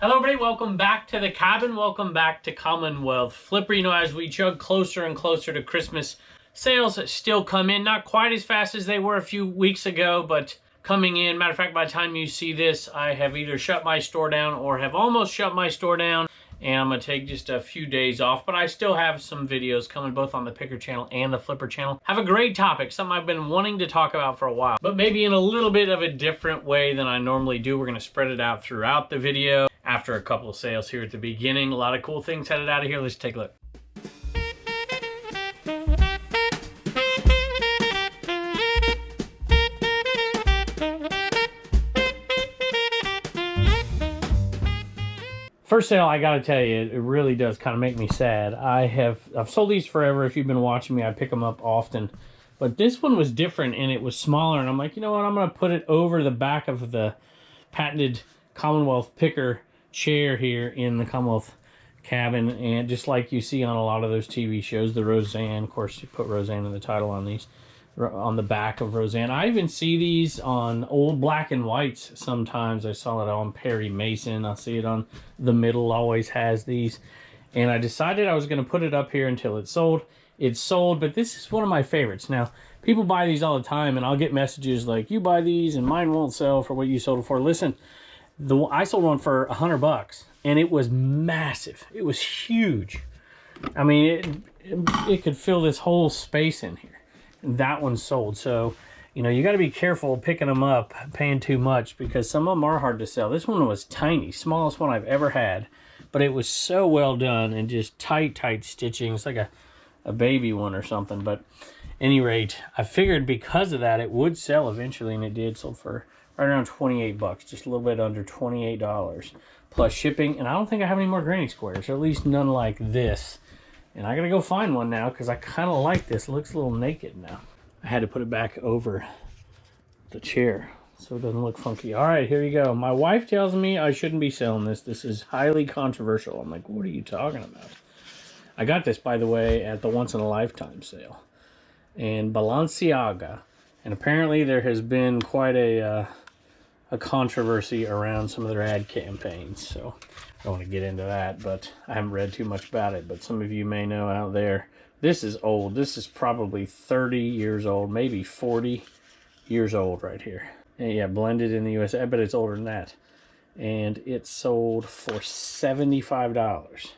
Hello everybody, welcome back to the cabin, welcome back to Commonwealth. Flipper, you know, as we chug closer and closer to Christmas, sales still come in, not quite as fast as they were a few weeks ago, but coming in. Matter of fact, by the time you see this, I have either shut my store down or have almost shut my store down, and I'm going to take just a few days off, but I still have some videos coming both on the Picker channel and the Flipper channel. Have a great topic, something I've been wanting to talk about for a while, but maybe in a little bit of a different way than I normally do. We're going to spread it out throughout the video. After a couple of sales here at the beginning, a lot of cool things headed out of here. Let's take a look. First sale, I gotta tell you, it really does kind of make me sad. I've sold these forever. If you've been watching me, I pick them up often. But this one was different and it was smaller, and I'm like, you know what, I'm gonna put it over the back of the patented Commonwealth picker chair here in the Commonwealth cabin, and just like you see on a lot of those TV shows, the Roseanne, of course you put Roseanne in the title on these, on the back of Roseanne. I even see these on old black and whites sometimes. I saw it on Perry Mason. I see it on The Middle, always has these, and I decided I was going to put it up here until it sold. It's sold, but this is one of my favorites. Now, people buy these all the time, and I'll get messages like, you buy these and mine won't sell for what you sold it for. Listen, I sold one for $100, and it was massive. It was huge. I mean, it could fill this whole space in here. And that one sold. So, you know, you got to be careful picking them up, paying too much, because some of them are hard to sell. This one was tiny, smallest one I've ever had, but it was so well done and just tight stitching. It's like a baby one or something. But at any rate, I figured because of that, it would sell eventually, and it did. Sold for right around 28 bucks, just a little bit under $28 plus shipping. And I don't think I have any more granny squares, or at least none like this. And I gotta go find one now because I kind of like this. It looks a little naked now. I had to put it back over the chair so it doesn't look funky. All right, here you go. My wife tells me I shouldn't be selling this. This is highly controversial. I'm like, what are you talking about? I got this, by the way, at the Once in a Lifetime sale in Balenciaga. And apparently there has been quite a controversy around some of their ad campaigns, so I don't want to get into that, but I haven't read too much about it. But some of you may know out there, this is old. This is probably 30 years old, maybe 40 years old right here. And yeah, blended in the USA, but it's older than that. And it sold for $75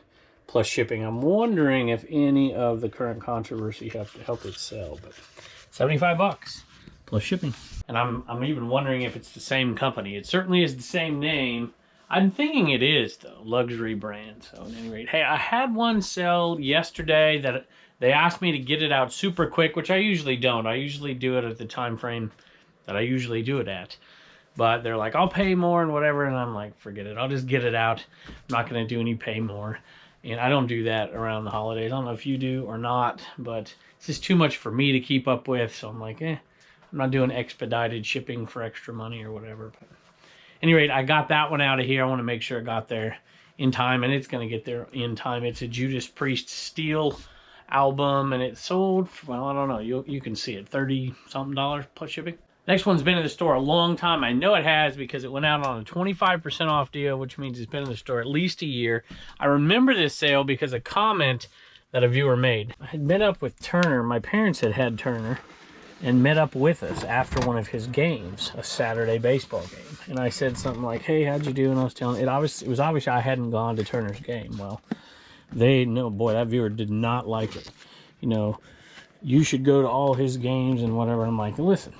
plus shipping. I'm wondering if any of the current controversy helped it sell, but 75 bucks. Plus shipping. And I'm even wondering if it's the same company. It certainly is the same name. I'm thinking it is, though. Luxury brand. So at any rate, hey, I had one sell yesterday that they asked me to get it out super quick, which I usually don't. I usually do it at the time frame that I usually do it at. But they're like, I'll pay more and whatever. And I'm like, forget it. I'll just get it out. I'm not going to do any pay more. And I don't do that around the holidays. I don't know if you do or not, but it's just too much for me to keep up with. So I'm like, I'm not doing expedited shipping for extra money or whatever. But at any rate, I got that one out of here. I want to make sure it got there in time, and it's going to get there in time. It's a Judas Priest steel album, and it sold, well, I don't know. You can see it, $30-something plus shipping. Next one's been in the store a long time. I know it has because it went out on a 25% off deal, which means it's been in the store at least a year. I remember this sale because a comment that a viewer made. I had met up with Turner. My parents had Turner, and met up with us after one of his games, a Saturday baseball game. And I said something like, hey, how'd you do? And I was telling it was obvious I hadn't gone to Turner's game. Well, boy, that viewer did not like it. You know, you should go to all his games and whatever. I'm like, listen,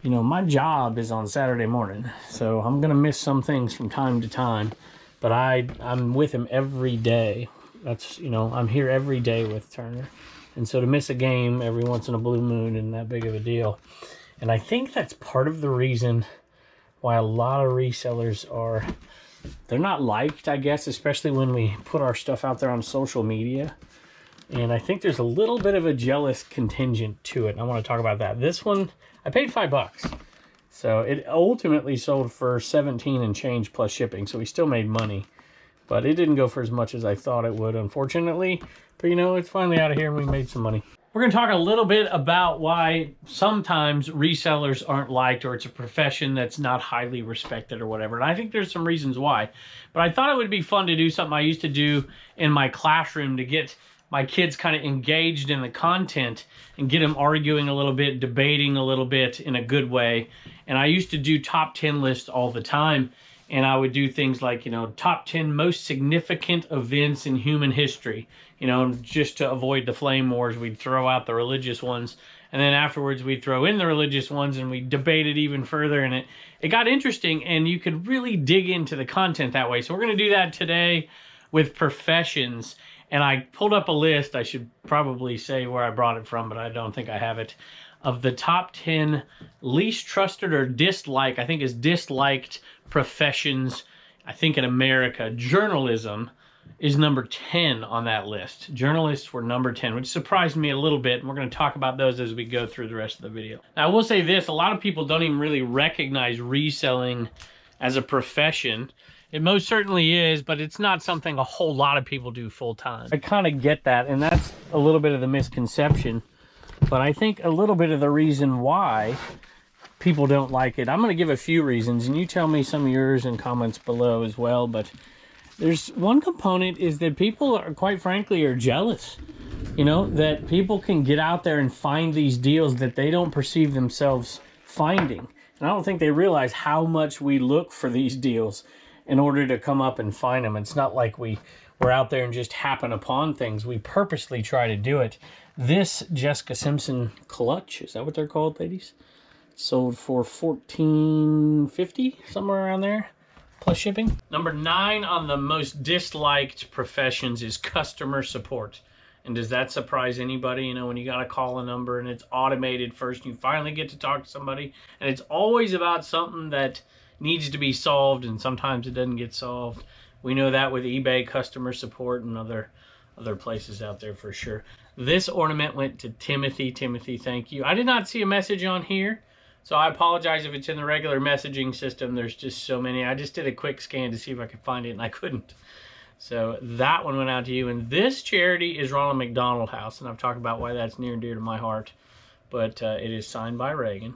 you know, my job is on Saturday morning, so I'm going to miss some things from time to time, but I'm with him every day. That's, you know, I'm here every day with Turner. And so to miss a game every once in a blue moon isn't that big of a deal. And I think that's part of the reason why a lot of resellers they're not liked, I guess, especially when we put our stuff out there on social media. And I think there's a little bit of a jealous contingent to it. And I want to talk about that. This one, I paid $5. So it ultimately sold for 17 and change plus shipping. So we still made money. But it didn't go for as much as I thought it would, unfortunately. But, you know, it's finally out of here and we made some money. We're going to talk a little bit about why sometimes resellers aren't liked, or it's a profession that's not highly respected or whatever. And I think there's some reasons why. But I thought it would be fun to do something I used to do in my classroom to get my kids kind of engaged in the content and get them arguing a little bit, debating a little bit in a good way. And I used to do top 10 lists all the time. And I would do things like, you know, top 10 most significant events in human history. You know, just to avoid the flame wars, we'd throw out the religious ones. And then afterwards, we'd throw in the religious ones and we'd debate it even further. And it got interesting, and you could really dig into the content that way. So we're going to do that today with professions. And I pulled up a list. I should probably say where I brought it from, but I don't think I have it. Of the top 10 least trusted or disliked, I think is disliked professions, I think in America. Journalism is number 10 on that list. Journalists were number 10, which surprised me a little bit, and we're going to talk about those as we go through the rest of the video. Now, I will say this, a lot of people don't even really recognize reselling as a profession. It most certainly is, but it's not something a whole lot of people do full-time. I kind of get that, and that's a little bit of the misconception. But I think a little bit of the reason why people don't like it, I'm going to give a few reasons, and you tell me some of yours in comments below as well. But there's one component is that people are, quite frankly, are jealous. You know, that people can get out there and find these deals that they don't perceive themselves finding. And I don't think they realize how much we look for these deals in order to come up and find them. It's not like we're out there and just happen upon things. We purposely try to do it. This Jessica Simpson clutch, is that what they're called, ladies? Sold for $14.50, somewhere around there, plus shipping. Number 9 on the most disliked professions is customer support. And does that surprise anybody? You know, when you got to call a number and it's automated first, you finally get to talk to somebody, and it's always about something that needs to be solved, and sometimes it doesn't get solved. We know that with eBay customer support and other places out there for sure. This ornament went to Timothy. Timothy, thank you. I did not see a message on here, so I apologize if it's in the regular messaging system. There's just so many. I just did a quick scan to see if I could find it, and I couldn't. So that one went out to you. And this charity is Ronald McDonald House, and I've talked about why that's near and dear to my heart. But it is signed by Reagan.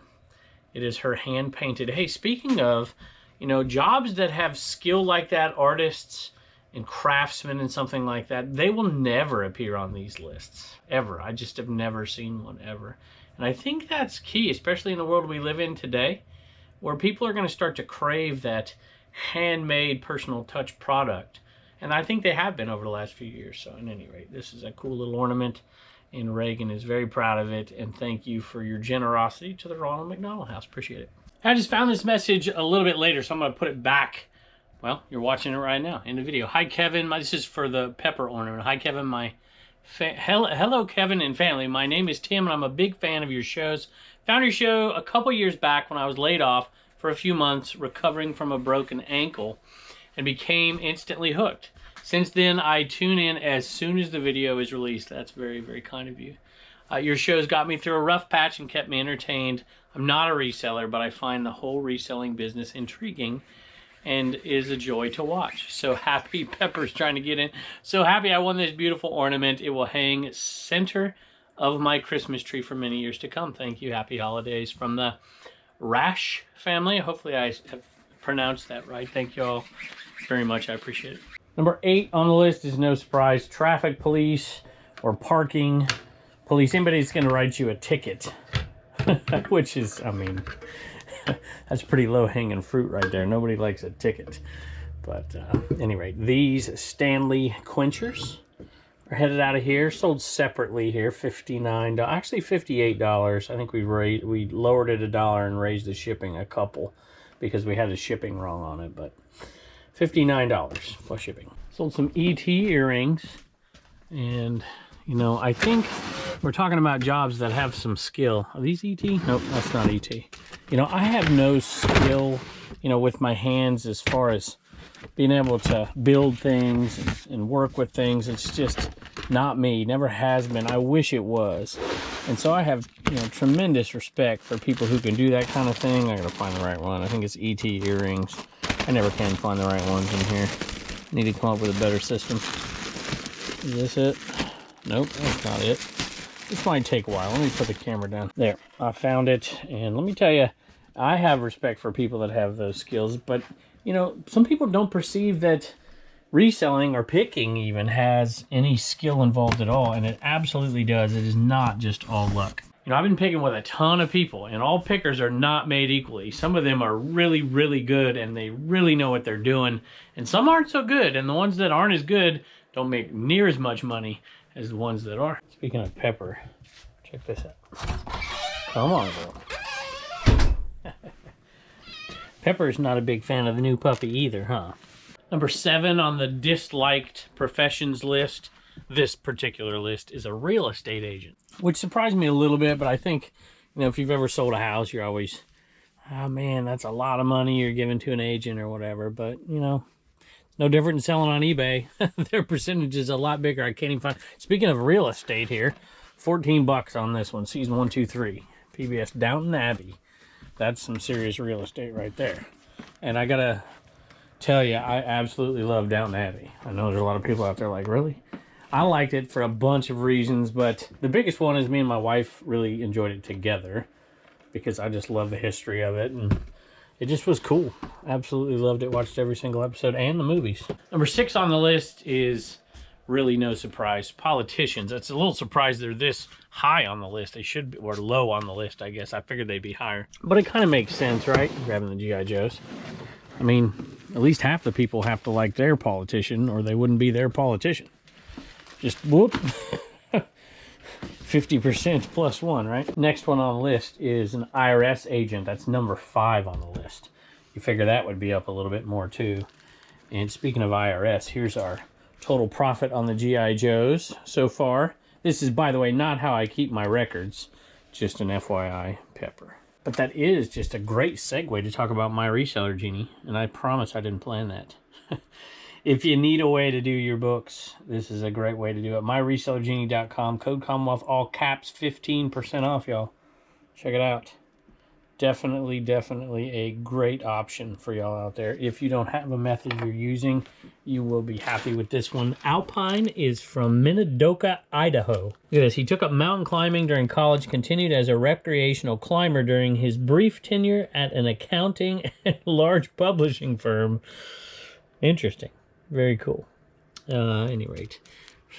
It is her hand-painted. Hey, speaking of, you know, jobs that have skill like that, artists and craftsmen and something like that, they will never appear on these lists, ever. I just have never seen one, ever. And I think that's key, especially in the world we live in today, where people are going to start to crave that handmade, personal touch product. And I think they have been over the last few years. So at any rate, this is a cool little ornament, and Reagan is very proud of it. And thank you for your generosity to the Ronald McDonald House. Appreciate it. I just found this message a little bit later, so I'm going to put it back. Well, you're watching it right now in the video. Hi, Kevin. This is for the pepper ornament. Hi, Kevin. Hello, Kevin and family. My name is Tim, and I'm a big fan of your shows. Found your show a couple years back when I was laid off for a few months, recovering from a broken ankle, and became instantly hooked. Since then, I tune in as soon as the video is released. That's very, very kind of you. Your shows got me through a rough patch and kept me entertained. I'm not a reseller, but I find the whole reselling business intriguing and is a joy to watch. So happy. Pepper's trying to get in. So happy I won this beautiful ornament. It will hang center of my Christmas tree for many years to come. Thank you. Happy holidays from the Rash family. Hopefully I have pronounced that right. Thank you all very much. I appreciate it. Number 8 on the list is no surprise, traffic police or parking police. Anybody that's going to write you a ticket, which is, I mean, that's pretty low-hanging fruit right there. Nobody likes a ticket. But anyway, these Stanley quenchers are headed out of here. Sold separately here, $59, actually $58. I think we lowered it $1 and raised the shipping a couple because we had the shipping wrong on it. But $59 plus shipping. Sold some ET earrings, and you know, I think we're talking about jobs that have some skill. Are these ET? Nope, that's not ET. You know, I have no skill, you know, with my hands as far as being able to build things and work with things. It's just not me. Never has been. I wish it was. And so I have, you know, tremendous respect for people who can do that kind of thing. I gotta find the right one. I think it's ET earrings. I never can find the right ones in here. Need to come up with a better system. Is this it? Nope, that's not it. This might take a while. Let me put the camera down. There, I found it. And let me tell you, I have respect for people that have those skills. But, you know, some people don't perceive that reselling or picking even has any skill involved at all. And it absolutely does. It is not just all luck. You know, I've been picking with a ton of people, and all pickers are not made equally. Some of them are really, really good, and they really know what they're doing. And some aren't so good, and the ones that aren't as good don't make near as much money as the ones that are. Speaking of pepper, check this out. Come on, girl. Pepper's not a big fan of the new puppy either, huh? Number 7 on the disliked professions list. This particular list is a real estate agent, which surprised me a little bit, but I think, you know, if you've ever sold a house, you're always, oh man, that's a lot of money you're giving to an agent or whatever. But, you know, it's no different than selling on eBay. Their percentage is a lot bigger. I can't even find. Speaking of real estate here, 14 bucks on this one, season 1, 2, 3, PBS Downton Abbey. That's some serious real estate right there. And I gotta tell you, I absolutely love Downton Abbey. I know there's a lot of people out there like, really? I liked it for a bunch of reasons, but the biggest one is me and my wife really enjoyed it together because I just love the history of it, and it just was cool. Absolutely loved it. Watched every single episode and the movies. Number 6 on the list is really no surprise. Politicians. It's a little surprised they're this high on the list. They should be, or low on the list, I guess. I figured they'd be higher. But it kind of makes sense, right? Grabbing the G.I. Joes. I mean, at least half the people have to like their politician or they wouldn't be their politician. Just whoop. 50% plus 1, right? Next one on the list is an IRS agent. That's number 5 on the list. You figure that would be up a little bit more too. And speaking of IRS, here's our total profit on the G.I. Joes so far. This is, by the way, not how I keep my records. Just an FYI, Pepper. But that is just a great segue to talk about my reseller, Genie. And I promise I didn't plan that. If you need a way to do your books, this is a great way to do it. MyResellerGenie.com, code Commonwealth, all caps, 15% off, y'all. Check it out. Definitely, definitely a great option for y'all out there. If you don't have a method you're using, you will be happy with this one. Alpine is from Minidoka, Idaho. Look at this. He took up mountain climbing during college, continued as a recreational climber during his brief tenure at an accounting and large publishing firm. Interesting. Very cool. At any rate,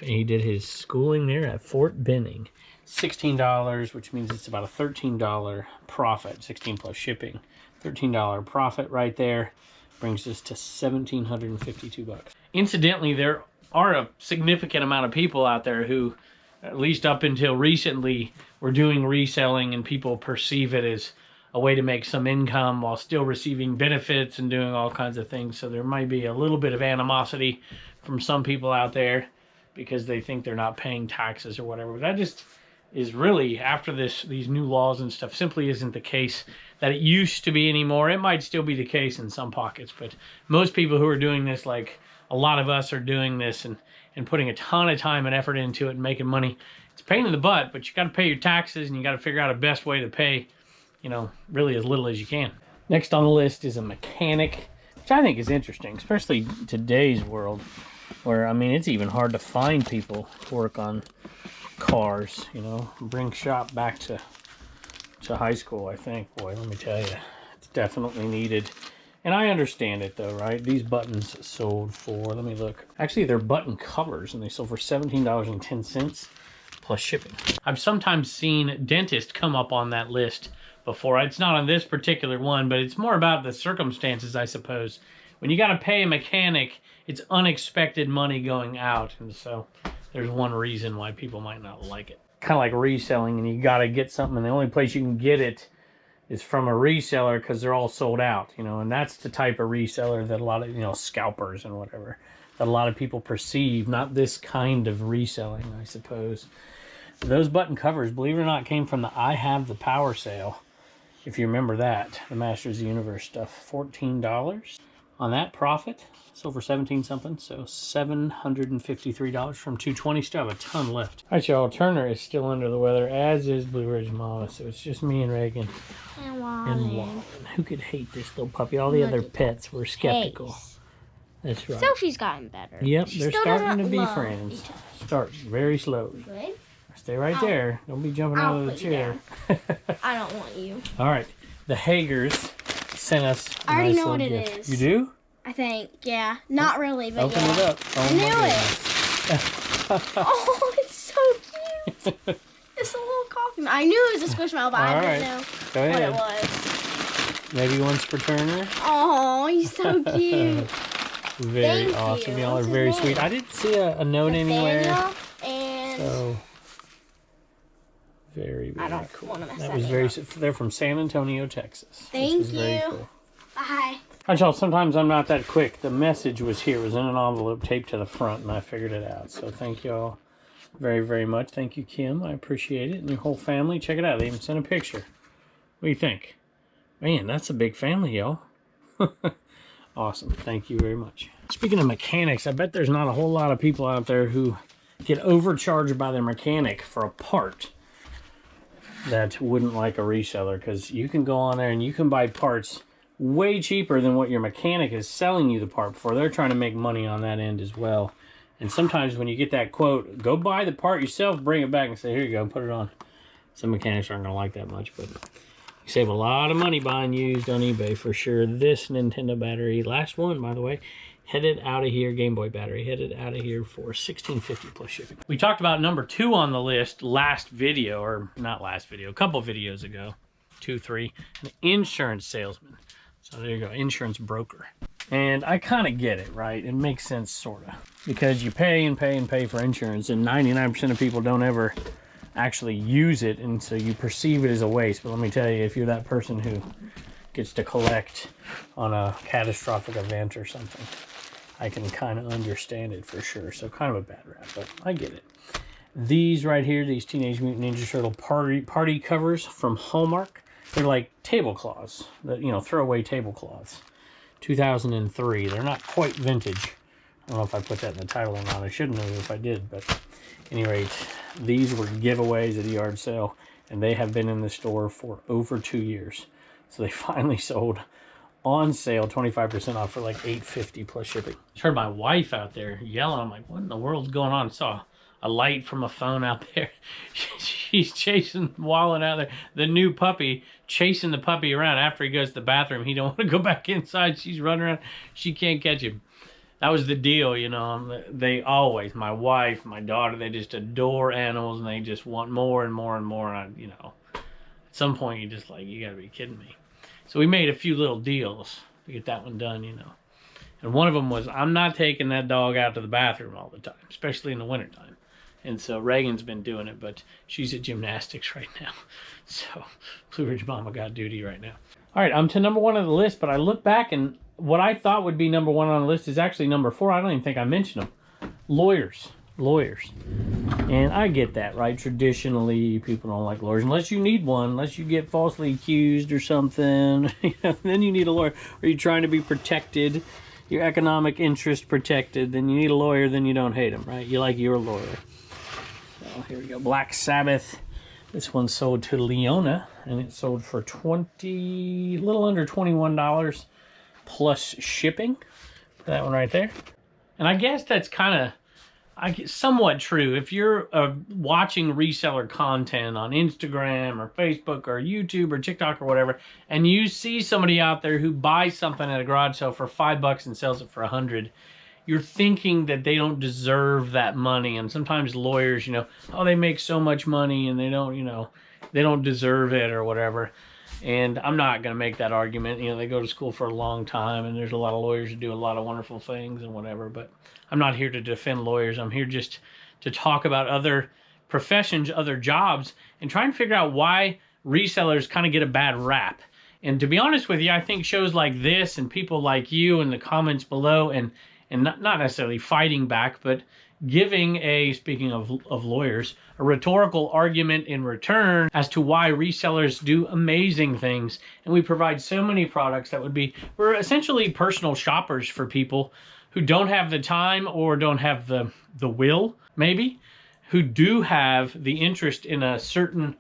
he did his schooling there at Fort Benning. $16, which means it's about a $13 profit, 16 plus shipping. $13 profit right there brings us to $1,752. Incidentally, there are a significant amount of people out there who, at least up until recently, were doing reselling, and people perceive it as a way to make some income while still receiving benefits and doing all kinds of things. So there might be a little bit of animosity from some people out there because they think they're not paying taxes or whatever. But that just is really, after these new laws and stuff, simply isn't the case that it used to be anymore. It might still be the case in some pockets, but most people who are doing this, like a lot of us are doing this and putting a ton of time and effort into it and making money, it's a pain in the butt, but you got to pay your taxes and you got to figure out a best way to pay, you know, really as little as you can. Next on the list is a mechanic, which I think is interesting, especially today's world where, I mean, it's even hard to find people to work on cars, you know. Bring shop back to high school, I think. Boy, let me tell you, it's definitely needed. And I understand it though, right? These buttons sold for, let me look. Actually, they're button covers and they sold for $17.10 plus shipping. I've sometimes seen dentists come up on that list before. It's not on this particular one, but it's more about the circumstances, I suppose. When you got to pay a mechanic, it's unexpected money going out. And so there's one reason why people might not like it. Kind of like reselling, and you got to get something, and the only place you can get it is from a reseller because they're all sold out, you know, and that's the type of reseller that a lot of, you know, scalpers and whatever, that a lot of people perceive, not this kind of reselling, I suppose. Those button covers, believe it or not, came from the I Have the Power sale. If you remember that, the Masters of the Universe stuff, $14 on that profit. Sold for 17 something, so $753 from 220. Still have a ton left. All right, y'all, Turner is still under the weather, as is Blue Ridge Mama, so it's just me and Reagan. And Wallen. Who could hate this little puppy? All the other pets were skeptical. That's right. Sophie's gotten better. Yep, they're starting to be friends. Start very slowly. Good. Stay right there. Don't be jumping out of the chair. I don't want you. All right. The Hagers sent us a I already nice know what gift. it is. You do? I think, yeah. Not really, but Open yeah. it up. Oh, I knew it. Oh, it's so cute. It's a little coffee mug. I knew it was a Squishmallow, but I didn't know what it was. Maybe one's for Turner. Oh, he's so cute. Very awesome. Y'all are very sweet. I didn't see a note anywhere. And so very, very I don't cool. want to mess That was very. They're from San Antonio, Texas. Thank you. Very cool. Bye. Y'all, sometimes I'm not that quick. The message was here. It was in an envelope taped to the front, and I figured it out. So thank y'all very, very much. Thank you, Kim. I appreciate it. And your whole family. Check it out. They even sent a picture. What do you think? Man, that's a big family, y'all. Awesome. Thank you very much. Speaking of mechanics, I bet there's not a whole lot of people out there who get overcharged by their mechanic for a part that wouldn't like a reseller, because you can go on there and you can buy parts way cheaper than what your mechanic is selling you the part for. They're trying to make money on that end as well. And sometimes when you get that quote, go buy the part yourself, bring it back and say, here you go, put it on. Some mechanics aren't going to like that much, but you save a lot of money buying used on eBay for sure. This Nintendo battery, last one, by the way, headed out of here, Game Boy battery, headed out of here for $16.50 plus shipping. We talked about number 2 on the list last video, or not last video, a couple videos ago, 2, 3, an insurance salesman. So there you go, insurance broker. And I kind of get it, right? It makes sense, sort of. Because you pay and pay and pay for insurance, and 99% of people don't ever actually use it, and so you perceive it as a waste. But let me tell you, if you're that person who gets to collect on a catastrophic event or something, I can kind of understand it for sure. So kind of a bad rap, but I get it. These right here, these Teenage Mutant Ninja Turtle party covers from Hallmark. They're like tablecloths, you know, throwaway tablecloths. 2003. They're not quite vintage. I don't know if I put that in the title or not. I shouldn't have if I did, but at any rate, these were giveaways at a yard sale, and they have been in the store for over 2 years. So they finally sold on sale, 25% off for like $8.50 plus shipping. I heard my wife out there yelling. I'm like, what in the world's going on? I saw a light from a phone out there. She's chasing, walling out there. The new puppy, chasing the puppy around after he goes to the bathroom. He don't want to go back inside. She's running around. She can't catch him. That was the deal, you know. They always, my wife, my daughter, they just adore animals, and they just want more and more and more. And I, you know, at some point you're just like, you gotta be kidding me. So we made a few little deals to get that one done, you know. And one of them was, I'm not taking that dog out to the bathroom all the time, especially in the wintertime. And so Reagan's been doing it, but she's at gymnastics right now. So Blue Ridge Mama got duty right now. All right, I'm to number 1 on the list, but I look back and what I thought would be number 1 on the list is actually number 4. I don't even think I mentioned them. Lawyers. And I get that, right? Traditionally, people don't like lawyers unless you need one, unless you get falsely accused or something. Then you need a lawyer. Or you're trying to be protected, your economic interest protected, then you need a lawyer, then you don't hate them, right? You like your lawyer. So here we go, Black Sabbath. This one sold to Leona, and it sold for a little under $21 plus shipping. That one right there. And I guess that's kind of somewhat true. If you're watching reseller content on Instagram or Facebook or YouTube or TikTok or whatever, and you see somebody out there who buys something at a garage sale for $5 and sells it for $100, you're thinking that they don't deserve that money. And sometimes lawyers, you know, oh, they make so much money and they don't, you know, they don't deserve it or whatever. And I'm not going to make that argument. You know, they go to school for a long time, and there's a lot of lawyers who do a lot of wonderful things and whatever. But I'm not here to defend lawyers. I'm here just to talk about other professions, other jobs, and try and figure out why resellers kind of get a bad rap. And to be honest with you, I think shows like this and people like you in the comments below and not necessarily fighting back, but giving a, speaking of lawyers, a rhetorical argument in return as to why resellers do amazing things. And we provide so many products that we're essentially personal shoppers for people who don't have the time or don't have the will, maybe, who do have the interest in a certain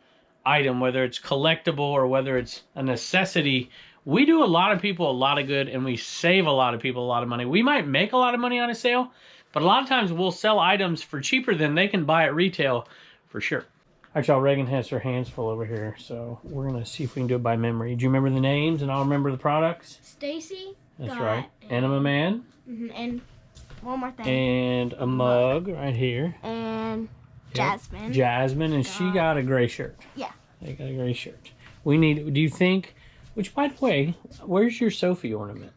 item, whether it's collectible or whether it's a necessity. We do a lot of people a lot of good, and we save a lot of people a lot of money. We might make a lot of money on a sale, but a lot of times we'll sell items for cheaper than they can buy at retail for sure. Actually, Reagan has her hands full over here, so we're going to see if we can do it by memory. Do you remember the names and I'll remember the products? Stacy. That's right. Enema Man. And one more thing. And a mug right here. And Jasmine. Jasmine, and she got a gray shirt. Yeah. They got a gray shirt. We need, do you think, which by the way, where's your Sophie ornament?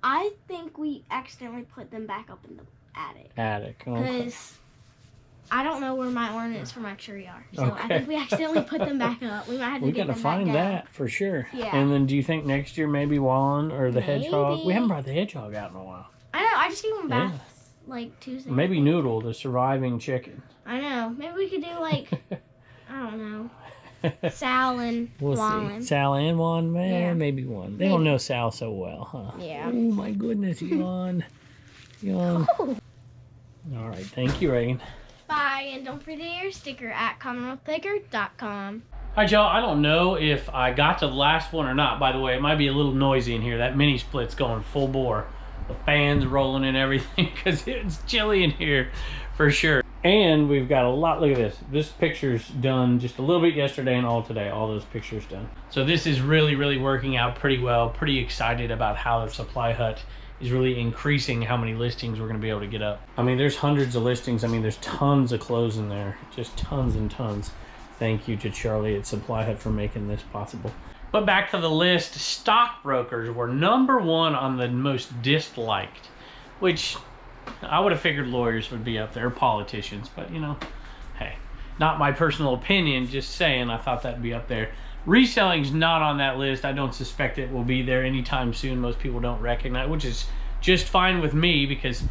I think we accidentally put them back up in the attic. Attic, okay. Because I don't know where my ornaments for my tree are. So okay. I think we accidentally put them back up. We might have to get them back down. We gotta find that for sure. Yeah. And then do you think next year maybe Wallen or the hedgehog? We haven't brought the hedgehog out in a while. I know, I just gave him back like Tuesday. Maybe Noodle, the surviving chicken. I know. Maybe we could do like, I don't know. Sal and Wallen. See. Sal and Wallen, man, maybe one. They don't know Sal so well, huh? Yeah. Oh my goodness, yawn. Yawn. Oh. All right, thank you, Reagan. Bye, and don't forget your sticker at CommonwealthPicker.com. All right, y'all, I don't know if I got to the last one or not. By the way, it might be a little noisy in here. That mini split's going full bore. The fans rolling and everything because it's chilly in here for sure. And we've got a lot, look at this. This picture's done just a little bit yesterday and all today. All those pictures done. So this is really, really working out pretty well. Pretty excited about how the Supply Hut is really increasing how many listings we're going to be able to get up. I mean, there's hundreds of listings. I mean, there's tons of clothes in there. Just tons and tons. Thank you to Charlie at Supply Hut for making this possible. But back to the list, stockbrokers were #1 on the most disliked, which I would have figured lawyers would be up there, politicians, but you know, hey, not my personal opinion, just saying I thought that'd be up there. Reselling's not on that list. I don't suspect it will be there anytime soon. Most people don't recognize, which is just fine with me, because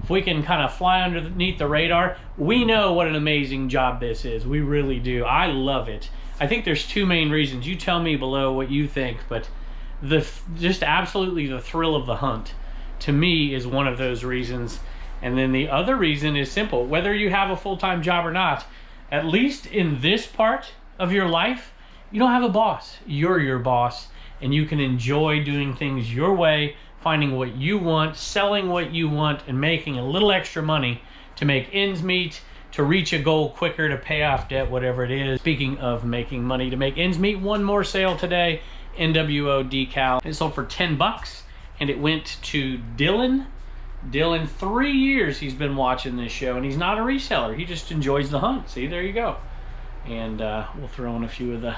if we can kind of fly underneath the radar, we know what an amazing job this is. We really do. I love it. I think there's two main reasons. You tell me below what you think, but just absolutely the thrill of the hunt to me is one of those reasons. And then the other reason is simple. Whether you have a full-time job or not, at least in this part of your life, you don't have a boss. You're your boss, and you can enjoy doing things your way, finding what you want, selling what you want, and making a little extra money to make ends meet, to reach a goal quicker, to pay off debt, whatever it is. Speaking of making money to make ends meet, one more sale today, NWO decal. It sold for 10 bucks, and it went to Dylan. Dylan, 3 years he's been watching this show, and he's not a reseller. He just enjoys the hunt. See, there you go. And we'll throw in a few of the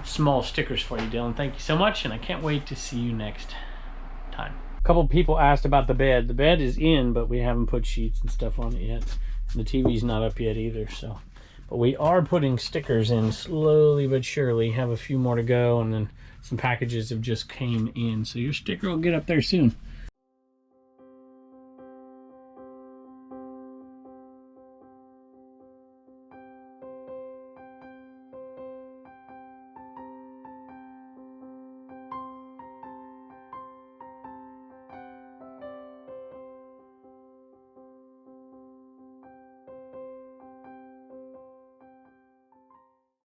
small stickers for you, Dylan. Thank you so much, and I can't wait to see you next time. A couple people asked about the bed. The bed is in, but we haven't put sheets and stuff on it yet. The TV's not up yet either, so. But we are putting stickers in slowly but surely. Have a few more to go, and then some packages have just came in. So your sticker will get up there soon.